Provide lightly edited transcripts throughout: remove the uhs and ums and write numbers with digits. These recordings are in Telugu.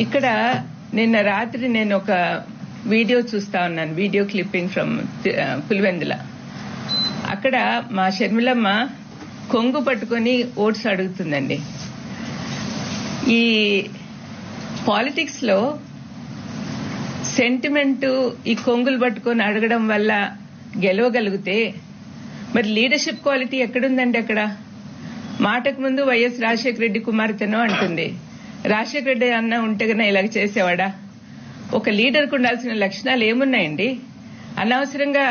ఇక్కడ నిన్న రాత్రి నేను ఒక వీడియో చూస్తా ఉన్నాను, వీడియో క్లిప్పింగ్ ఫ్రమ్ పులివెందుల. అక్కడ మా షర్మిలమ్మ కొంగు పట్టుకొని ఓట్స్ అడుగుతుందండి. ఈ పాలిటిక్స్ లో సెంటిమెంట్ ఈ కొంగులు పట్టుకొని అడగడం వల్ల గెలవగలిగితే మరి లీడర్షిప్ క్వాలిటీ ఎక్కడుందండి? అక్కడ మాటకు ముందు వైఎస్ రాజశేఖర రెడ్డి కుమార్తెనో అంటుంది. రాజశేఖర రెడ్డి అన్న ఉంటే కన్నా ఇలాగ చేసేవాడా? ఒక లీడర్కు ఉండాల్సిన లక్షణాలు ఏమున్నాయండి? అనవసరంగా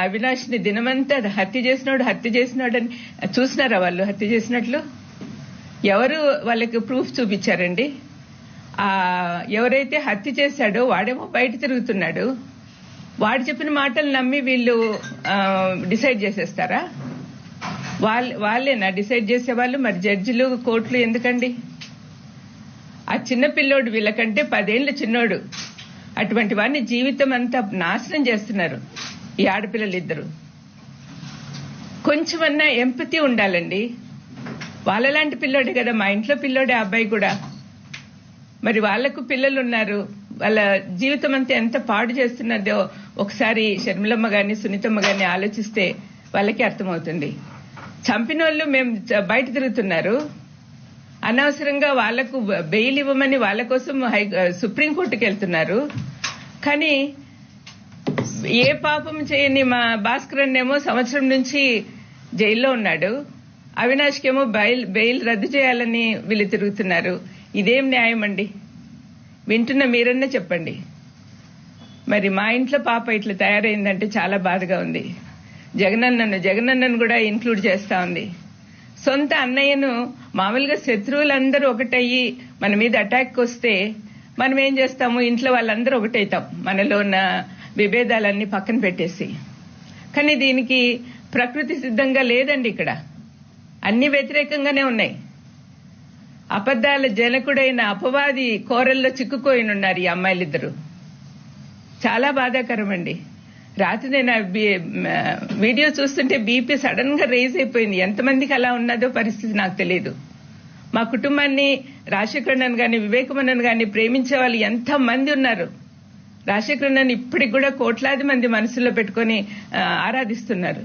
అవినాష్ ని దినమంతా హత్య చేసినాడని చూసినారా వాళ్ళు? హత్య చేసినట్లు ఎవరు వాళ్ళకి ప్రూఫ్ చూపించారండి? ఎవరైతే హత్య చేశాడో వాడేమో బయట తిరుగుతున్నాడు. వాడు చెప్పిన మాటలు నమ్మి వీళ్ళు డిసైడ్ చేసేస్తారా? వాళ్ళేనా డిసైడ్ చేసేవాళ్ళు? మరి జడ్జిలు, కోర్టులు ఎందుకండి? ఆ చిన్న పిల్లోడు వీళ్ళకంటే 10 ఏళ్ల చిన్నోడు. అటువంటి వాడిని జీవితం అంతా నాశనం చేస్తున్నారు ఈ ఆడపిల్లలిద్దరు. కొంచెమన్నా ఎంపతి ఉండాలండి. వాళ్ళలాంటి పిల్లోడే కదా, మా ఇంట్లో పిల్లోడే అబ్బాయి కూడా. మరి వాళ్లకు పిల్లలు ఉన్నారు, వాళ్ళ జీవితం అంతా ఎంత పాడు చేస్తున్నదో ఒకసారి షర్మిలమ్మ గాని సునీతమ్మ గాని ఆలోచిస్తే వాళ్ళకి అర్థమవుతుంది. చంపిన వాళ్ళు మేము బయట తిరుగుతున్నారు, అనవసరంగా వాళ్లకు బెయిల్ ఇవ్వమని వాళ్ళ కోసం సుప్రీంకోర్టుకు వెళ్తున్నారు. కానీ ఏ పాపం చేయని మా భాస్కరన్ ఏమో సంవత్సరం నుంచి జైల్లో ఉన్నాడు, అవినాష్కేమో బెయిల్ రద్దు చేయాలని వీళ్ళు తిరుగుతున్నారు. ఇదేం న్యాయం అండి? వింటున్న మీరన్నా చెప్పండి. మరి మా ఇంట్లో పాప ఇట్లా తయారైందంటే చాలా బాధగా ఉంది. జగనన్నను కూడా ఇంక్లూడ్ చేస్తా ఉంది. సొంత అన్నయ్యను మామూలుగా శత్రువులందరూ ఒకటయ్యి మన మీద అటాక్ వస్తే మనం ఏం చేస్తాము? ఇంట్లో వాళ్ళందరూ ఒకటైతాం, మనలో ఉన్న విభేదాలన్నీ పక్కన పెట్టేసి. కానీ దీనికి ప్రకృతి సిద్ధంగా లేదండి. ఇక్కడ అన్ని వ్యతిరేకంగానే ఉన్నాయి. అబద్దాల జనకుడైన అపవాది కోరల్లో చిక్కుకోయినున్నారు ఈ అమ్మాయిలిద్దరూ. చాలా బాధాకరం అండి. రాత్రి నేను వీడియో చూస్తుంటే బీపీ సడన్ గా రేజ్ అయిపోయింది. ఎంతమందికి అలా ఉన్నదో పరిస్థితి నాకు తెలియదు. మా కుటుంబాన్ని రాజశేఖరన్ గాని వివేకమన్నన్ గాని ప్రేమించే వాళ్ళు ఎంత మంది ఉన్నారు. రాజశేఖరన్ ఇప్పటికి కూడా కోట్లాది మంది మనసులో పెట్టుకుని ఆరాధిస్తున్నారు.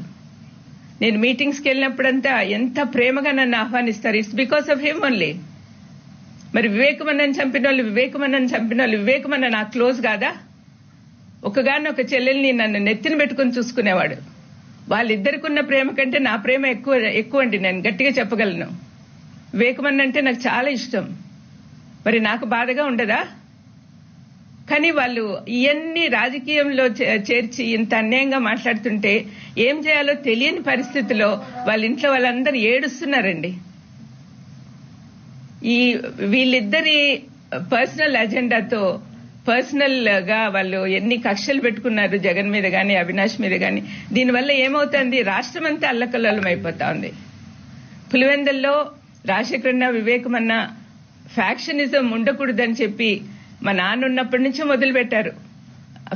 నేను మీటింగ్స్ కి వెళ్ళినప్పుడంతా ఎంత ప్రేమగా నన్ను ఆహ్వానిస్తారు. It's because of him only. మరి వివేకమన్నన్ చంపిన వాళ్ళు వివేకమన్న నాకు క్లోజ్ కాదా? ఒకగానొక చెల్లెల్ని నన్ను నెత్తిన పెట్టుకుని చూసుకునేవాడు. వాళ్ళిద్దరికున్న ప్రేమ కంటే నా ప్రేమ ఎక్కువ అండి. నేను గట్టిగా చెప్పగలను. వివేకమన్న అంటే నాకు చాలా ఇష్టం. మరి నాకు బాధగా ఉండదా? కానీ వాళ్ళు ఇవన్నీ రాజకీయంలో చేర్చి ఇంత అన్యాయంగా మాట్లాడుతుంటే ఏం చేయాలో తెలియని పరిస్థితిలో వాళ్ళ ఇంట్లో వాళ్ళందరూ ఏడుస్తున్నారండి. వీళ్ళిద్దరి పర్సనల్ అజెండాతో పర్సనల్ గా వాళ్ళు ఎన్ని కక్షలు పెట్టుకున్నారు జగన్ మీద గాని అవినాష్ మీద గాని. దీనివల్ల ఏమవుతుంది? రాష్ట్రం అంతా అల్లకల్లోలం అయిపోతా ఉంది. పులివెందుల్లో రాజశేఖరన్న వివేకమన్న ఫ్యాక్షనిజం ఉండకూడదని చెప్పి మా నాన్న ఉన్నప్పటి నుంచి మొదలు పెట్టారు.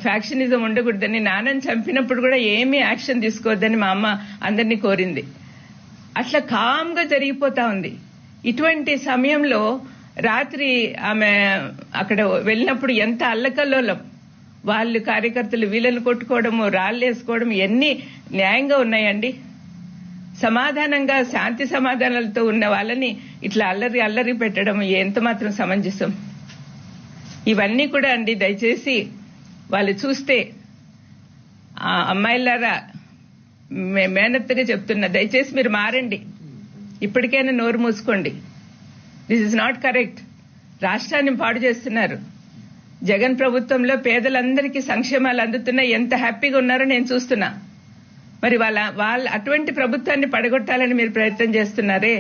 ఫ్యాక్షనిజం ఉండకూడదని. నాన్నని చంపినప్పుడు కూడా ఏమీ యాక్షన్ తీసుకోవద్దని మా అమ్మ అందరినీ కోరింది. అట్లా కామ్ గా జరిగిపోతా ఉంది. ఇటువంటి సమయంలో రాత్రి ఆమె అక్కడ వెళ్ళినప్పుడు ఎంత అల్లకల్లోలం. వాళ్ళు కార్యకర్తలు వీళ్ళని కొట్టుకోవడము, రాళ్లేసుకోవడం ఎన్ని న్యాయంగా ఉన్నాయండి? సమాధానంగా శాంతి సమాధానాలతో ఉన్న వాళ్ళని ఇట్లా అల్లరి పెట్టడం ఎంత మాత్రం సమంజసం? ఇవన్నీ కూడా అండి దయచేసి వాళ్ళు చూస్తే ఆ అమ్మాయిలారా మేనత్తగా చెప్తున్నా, దయచేసి మీరు మారండి. ఇప్పటికైనా నోరు మూసుకోండి. This is not correct. రాష్ట్రాన్ని పాడు చేస్తున్నారు. జగన్ ప్రభుత్వంలో పేదలందరికీ సంక్షేమాలు అందుతున్నా ఎంత హ్యాపీగా ఉన్నారో నేను చూస్తున్నా. మరి వాళ్ళ అటువంటి ప్రభుత్వాన్ని పడగొట్టాలని మీరు ప్రయత్నం చేస్తున్నారే.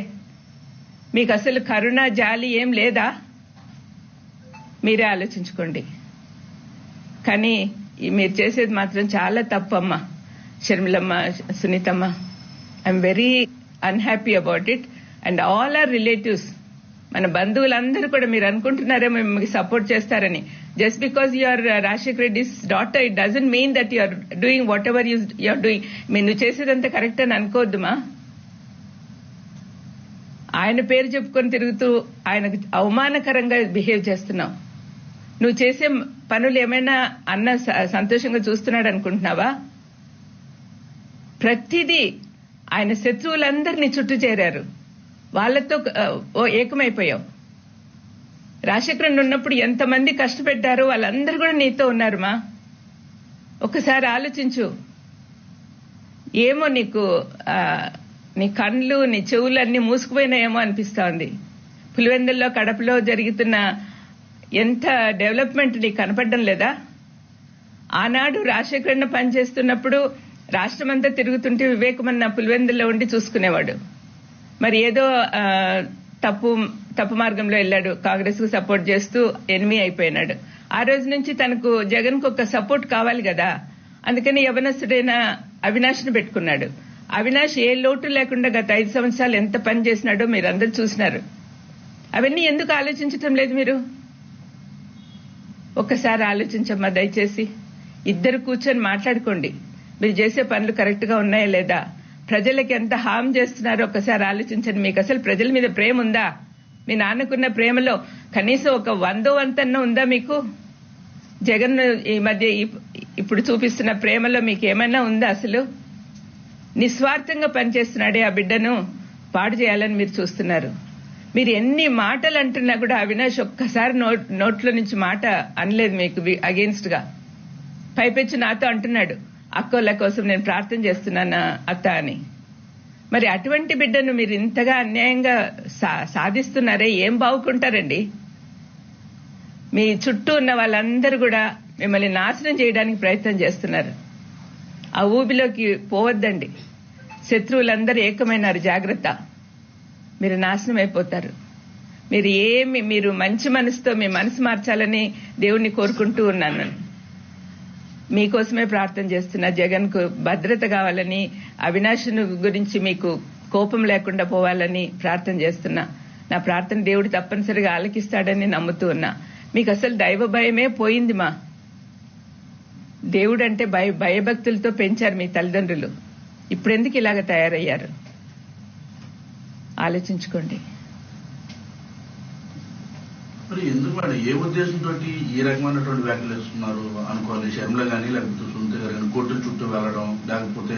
మీకు అసలు కరుణ జాలి ఏం లేదా? మీరే ఆలోచించుకోండి. కానీ మీరు చేసేది మాత్రం చాలా తప్పమ్మా. షర్మిలమ్మ, సునీతమ్మ, I'm very unhappy about it. And all our relatives, మన బంధువులందరూ కూడా మీరు అనుకుంటున్నారేమో మీకు సపోర్ట్ చేస్తారని. Just because you are Rajasekhara Reddy's daughter, it doesn't mean that you are doing whatever you are doing. మీరు చేసేదంతా కరెక్ట్ అని అనుకోవద్దుమా. ఆయన పేరు చెప్పుకొని తిరుగుతూ ఆయనకు అవమానకరంగా బిహేవ్ చేస్తున్నావు. నువ్వు చేసే పనులు ఏమైనా అన్న సంతోషంగా చూస్తున్నాడు అనుకుంటున్నావా? ప్రతిదీ ఆయన శత్రువులందరినీ చుట్టూ చేరారు, వాళ్లతో ఏకమైపోయావు. రాజశేఖరన్ ఉన్నప్పుడు ఎంతమంది కష్టపెట్టారో వాళ్ళందరూ కూడా నీతో ఉన్నారు మా. ఒక్కసారి ఆలోచించు. ఏమో నీకు నీ కళ్ళు నీ చెవులు అన్ని మూసుకుపోయినాయేమో అనిపిస్తా ఉంది. పులివెందుల్లో కడపలో జరుగుతున్న ఎంత డెవలప్మెంట్ నీకు కనపడడం లేదా? ఆనాడు రాజశేఖరన్ పనిచేస్తున్నప్పుడు రాష్ట్రమంతా తిరుగుతుంటే వివేకమన్న పులివెందుల్లో ఉండి చూసుకునేవాడు. మరి ఏదో తప్పు మార్గంలో వెళ్ళాడు, కాంగ్రెస్ కు సపోర్ట్ చేస్తూ ఎనిమి అయిపోయినాడు. ఆ రోజు నుంచి తనకు జగన్ కు ఒక సపోర్ట్ కావాలి కదా, అందుకని యవనస్తుడైన అవినాష్ ను పెట్టుకున్నాడు. అవినాష్ ఏ లోటు లేకుండా గత 5 సంవత్సరాలు ఎంత పని చేసినాడో మీరందరూ చూసినారు. అవన్నీ ఎందుకు ఆలోచించటం లేదు మీరు? ఒక్కసారి ఆలోచించమ్మా దయచేసి. ఇద్దరు కూర్చొని మాట్లాడుకోండి, మీరు చేసే పనులు కరెక్ట్ గా ఉన్నాయా లేదా, ప్రజలకి ఎంత హామ్ చేస్తున్నారో ఒక్కసారి ఆలోచించండి. మీకు అసలు ప్రజల మీద ప్రేమ ఉందా? మీ నాన్నకున్న ప్రేమలో కనీసం ఒక 100వ వంతన్నా ఉందా మీకు? జగన్ ఈ మధ్య ఇప్పుడు చూపిస్తున్న ప్రేమలో మీకు ఏమైనా ఉందా? అసలు నిస్వార్థంగా పనిచేస్తున్నాడే ఆ బిడ్డను పాడు చేయాలని మీరు చూస్తున్నారు. మీరు ఎన్ని మాటలు అంటున్నా కూడా అవినాష్ ఒక్కసారి నోట్లో నుంచి మాట అనలేదు మీకు అగేన్స్ట్ గా. పైపెచ్చు నాతో అంటున్నాడు, అక్కోళ్ళ కోసం నేను ప్రార్థన చేస్తున్నాను అత్త అని. మరి అటువంటి బిడ్డను మీరు ఇంతగా అన్యాయంగా సాధిస్తున్నారే, ఏం బాగుకుంటారండి? మీ చుట్టూ ఉన్న వాళ్ళందరూ కూడా మిమ్మల్ని నాశనం చేయడానికి ప్రయత్నం చేస్తున్నారు. ఆ ఊబిలోకి పోవద్దండి. శత్రువులందరూ ఏకమైనారు, జాగ్రత్త. మీరు నాశనం అయిపోతారు. మీరు మంచి మనసుతో మీ మనసు మార్చాలని దేవుణ్ణి కోరుకుంటూ ఉన్నాను. మీకోసమే ప్రార్థన చేస్తున్నా. జగన్ కు భద్రత కావాలని, అవినాష్ గురించి మీకు కోపం లేకుండా పోవాలని ప్రార్థన చేస్తున్నా. నా ప్రార్థన దేవుడు తప్పనిసరిగా ఆలకిస్తాడని నమ్ముతూ ఉన్నా. మీకు అసలు దైవ భయమే పోయింది మా. దేవుడు అంటే భయభక్తులతో పెంచారు మీ తల్లిదండ్రులు. ఇప్పుడెందుకు ఇలాగ తయారయ్యారు? ఆలోచించుకోండి. మరి ఎందుకు మేడం, ఏ ఉద్దేశంతో ఈ రకమైనటువంటి వ్యాఖ్యలు వేస్తున్నారు అనుకోవాలి? షర్మిల గానీ లేకపోతే సునీత గారు కానీ కోర్టుల చుట్టూ వెళ్లడం, లేకపోతే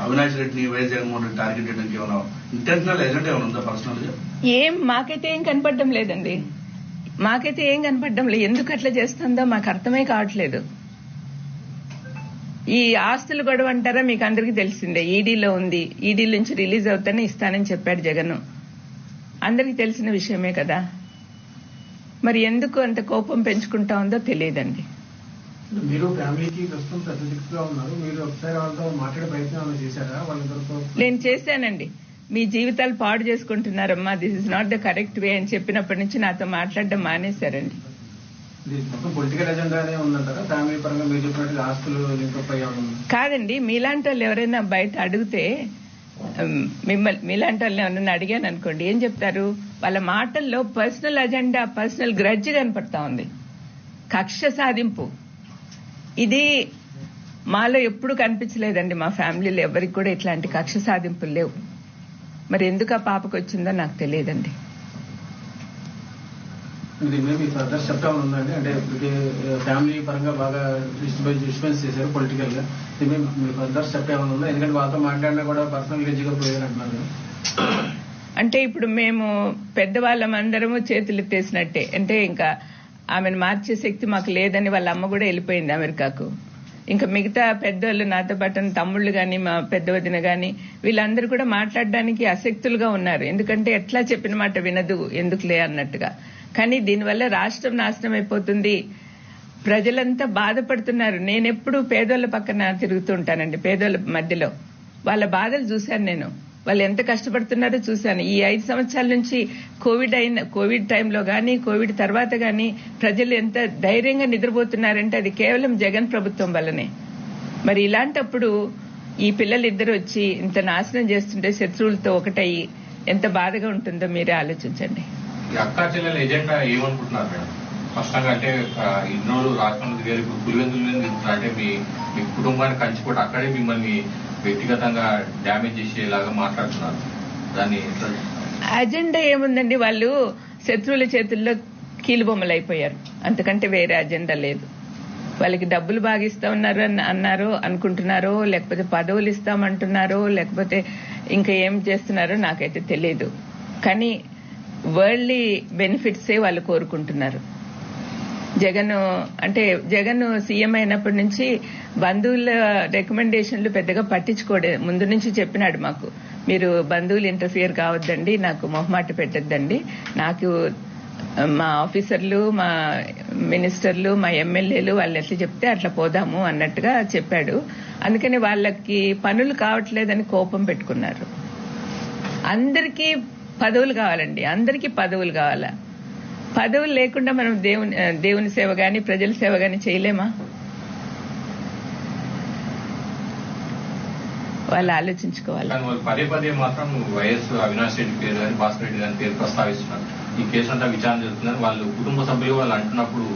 అవినాష్ రెడ్డిని వైఎస్ జగన్మోహన్ రెడ్డి టార్గెట్ చేయడానికి ఏమైనా ఇంటెన్షనల్ ఎజెండా ఏమైనా ఉందా పర్సనల్ గా? మాకైతే ఏం కనపడడం లేదండి. మాకైతే ఏం కనపడడం లేదు. ఎందుకు అట్లా చేస్తుందో మాకు అర్థమే కావట్లేదు. ఈ ఆస్తులు గొడవ అంటారా, మీకు అందరికీ తెలిసిందే. ఈడీలో ఉంది, ఈడీ నుంచి రిలీజ్ అవుతానే ఇస్తానని చెప్పాడు జగన్. అందరికీ తెలిసిన విషయమే కదా. మరి ఎందుకు అంత కోపం పెంచుకుంటా ఉందో తెలియదండి. మీరు ఫ్యామిలీకి ప్రస్తుతం పెద్ద దిక్కుగా ఉన్నారు, మీరు ఒకసారి వాళ్ళతో మాట్లాడే ప్రయత్నం చేశారా? వాళ్ళతో నేను చేశానండి. మీ జీవితాలు పాడు చేసుకుంటున్నారమ్మా, this is not the correct way అని చెప్పినప్పటి నుంచి నాతో మాట్లాడడం మానేశారండి. మొత్తం పొలిటికల్ ఎజెండానే ఉందంటారా? ఫ్యామిలీ పరంగా మీరు చెప్పినట్టు ఆస్తులు లింకప్ అయ్యా? కాదండి, మీలాంటి వాళ్ళు ఎవరైనా బయట అడిగితే, మీలాంటి వాళ్ళని ఎవరైనా అడిగాను అనుకోండి, ఏం చెప్తారు? వాళ్ళ మాటల్లో పర్సనల్ అజెండా, పర్సనల్ గ్రడ్జ్ కనపడతా ఉంది, కక్ష సాధింపు. ఇది మాలో ఎప్పుడు కనిపించలేదండి. మా ఫ్యామిలీలో ఎవరికి కూడా ఇట్లాంటి కక్ష సాధింపులు లేవు. మరి ఎందుకు ఆ పాపకు వచ్చిందో నాకు తెలియదండి. ఫర్దర్ చెప్తా ఉందండి, అంటే ఫ్యామిలీ పరంగా బాగా డిస్టర్బెన్స్ చేశారు పొలిటికల్ గా. మీ ఫర్దర్ స్టెప్ ఏమైనా ఉందా? ఎందుకంటే వాళ్ళతో మాట్లాడినా కూడా పర్సనల్ గెజ్జిగా పోయారు అంటున్నారు. అంటే ఇప్పుడు మేము పెద్దవాళ్ళమందరము చేతులు ఎత్తేసినట్టే. అంటే ఇంకా ఆమెను మార్చే శక్తి మాకు లేదని వాళ్ళ అమ్మ కూడా వెళ్ళిపోయింది అమెరికాకు. ఇంకా మిగతా పెద్దోళ్ళు, నాతో పాటు తమ్ముళ్ళు గాని, మా పెద్ద వదిన గాని, వీళ్ళందరూ కూడా మాట్లాడడానికి అశక్తులుగా ఉన్నారు. ఎందుకంటే ఎట్లా చెప్పిన మాట వినదు, ఎందుకులే అన్నట్టుగా. కానీ దీనివల్ల రాష్ట్రం నాశనం అయిపోతుంది, ప్రజలంతా బాధపడుతున్నారు. నేనెప్పుడు పేదోళ్ల పక్కన తిరుగుతూ ఉంటానండి, పేదోళ్ల మధ్యలో. వాళ్ళ బాధలు చూశాను నేను, వాళ్ళు ఎంత కష్టపడుతున్నారో చూశాను. ఈ 5 సంవత్సరాల నుంచి కోవిడ్ టైంలో గానీ, కోవిడ్ తర్వాత గానీ ప్రజలు ఎంత ధైర్యంగా నిద్రపోతున్నారంటే అది కేవలం జగన్ ప్రభుత్వం వల్లనే. మరి ఇలాంటప్పుడు ఈ పిల్లలిద్దరు వచ్చి ఇంత నాశనం చేస్తుంటే, శత్రువులతో ఒకటయ్యి ఎంత బాధగా ఉంటుందో మీరే ఆలోచించండి. అక్కా చెల్లెల ఎజెండా ఏమనుకుంటున్నారు మేడం? స్పష్టంగా అంటే ఇన్నోరు రాష్ట్రంలో దిగారు, ఇప్పుడు పులివెందులు అంటే మీ కుటుంబాన్ని కంచిపోటు అక్కడే మిమ్మల్ని వ్యక్తిగతంగా డ్యామేజ్ చేసేలాగా మాట్లాడుతున్నారు. దాన్ని అజెండా ఏముందండి, వాళ్ళు శత్రువుల చేతుల్లో కీలుబొమ్మలు అయిపోయారు, అంతకంటే వేరే అజెండా లేదు. వాళ్ళకి డబ్బులు బాగా ఇస్తా ఉన్నారు అన్నారో అనుకుంటున్నారో, లేకపోతే పదవులు ఇస్తామంటున్నారో, లేకపోతే ఇంకా ఏం చేస్తున్నారో నాకైతే తెలియదు. కానీ వరల్డ్లీ బెనిఫిట్సే వాళ్ళు కోరుకుంటున్నారు. జగన్ సీఎం అయినప్పటి నుంచి బంధువుల రికమెండేషన్లు పెద్దగా పట్టించుకోడే, ముందు నుంచి చెప్పినాడు మాకు, మీరు బంధువులు ఇంటర్ఫియర్ కావద్దండి, నాకు మొహమాట పెట్టద్దండి, నాకు మా ఆఫీసర్లు, మా మినిస్టర్లు, మా ఎమ్మెల్యేలు వాళ్ళు ఎట్లా చెప్తే అట్లా పోదాము అన్నట్టుగా చెప్పాడు. అందుకని వాళ్ళకి పనులు కావట్లేదని కోపం పెట్టుకున్నారు. అందరికీ పదవులు కావాలండి, అందరికీ పదవులు కావాలా? పదవులు లేకుండా మనం దేవుని సేవ గాని ప్రజల సేవ గాని చేయలేమా? వాళ్ళు ఆలోచించుకోవాలి. వాళ్ళు పదే పదే మాత్రం వైఎస్ అవినాష్ రెడ్డి పేరు కానీ భాస్కర్ రెడ్డి గారి పేరు ప్రస్తావిస్తున్నారు. ఈ కేసు అంతా విచారణ జరుగుతుందని వాళ్ళు కుటుంబ సభ్యులు వాళ్ళు అంటున్నప్పుడు